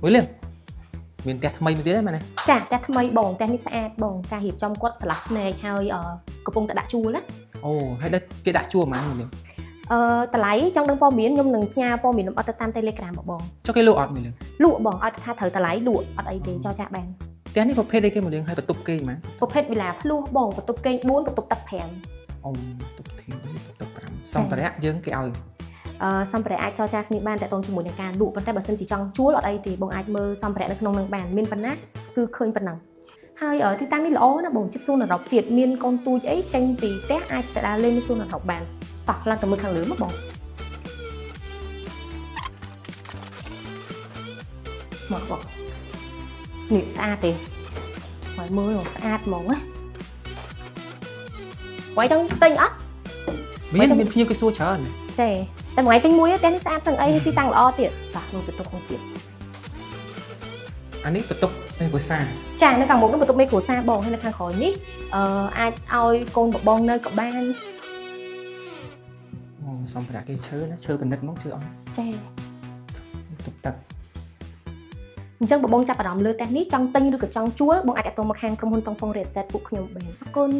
với liền miền tẹt mây một tí đấy mà này chả ta thay mây bồn ta mi sa bồn ta hiệp trong quất sạch này hơi ở cục bông đã chua đó ồ hay đất cái đã chua mà mình liền ta lấy trong đơn po miến nhung nừng nha po miến ở tam telegram một bồn cho cái lụa ọt mình liền lụa bồn ở tha thử ta lấy lụa ở đây thì cho cha bàn cái này có phê đây cái một liền hay bật tục cây màประเภทเวลาพลู่บ่งประตูเก่งบ้วนประตูตับแผ่น ồ tục thì tục xong phải đấy dương cái ao សម្ភារៈអាចចរចាគ្នាបានតែតងជាមួយនឹងការលក់ប៉ុន្តែបើសិនជាចង់ជួលអត់អីទេបងអាចមើលសម្ភារៈនៅក្នុងនឹងបានមានប៉ុណ្ណាគឺឃើញប៉ុណ្ណឹងហើយទីតាំងនេះល្អណាស់បងចិត្តសួនអឺរ៉ុបទៀតមានកូនទូចអីចេញពីផ្ទះអាចទៅដើរលេងនៅសួនអឺរ៉ុបបានតោះឡើងទៅមើលខាងលើមកបងមកបងនេះស្អាតទេហើយមើលស្អាតហ្មងណាໄວចង់ទិញអត់ មានភ្ញៀវគេសួរច្រើន ចេតែមួយទិញមួយតែនេះស្អាតសឹងអីទីតាំងល្អទៀតតោះនោះបន្ទប់នោះទៀត អានេះបន្ទប់នៃភាសា ចានៅខាងមុខនោះបន្ទប់មេគ្រួសារបងហើយនៅខាងក្រោយនេះអាចឲ្យកូនបងនៅក៏បាន អូសម្ភារៈគេឈើណាឈើប៉និតមកឈើអស់ ចា ទុកទឹក អញ្ចឹងបងចាប់អារម្មណ៍លើផ្ទះនេះចង់ទិញឬក៏ចង់ជួលបងអាចទៅមកខាងក្រុមហ៊ុនតុងហ្វុង Real Estate ពួកខ្ញុំបានអរគុណ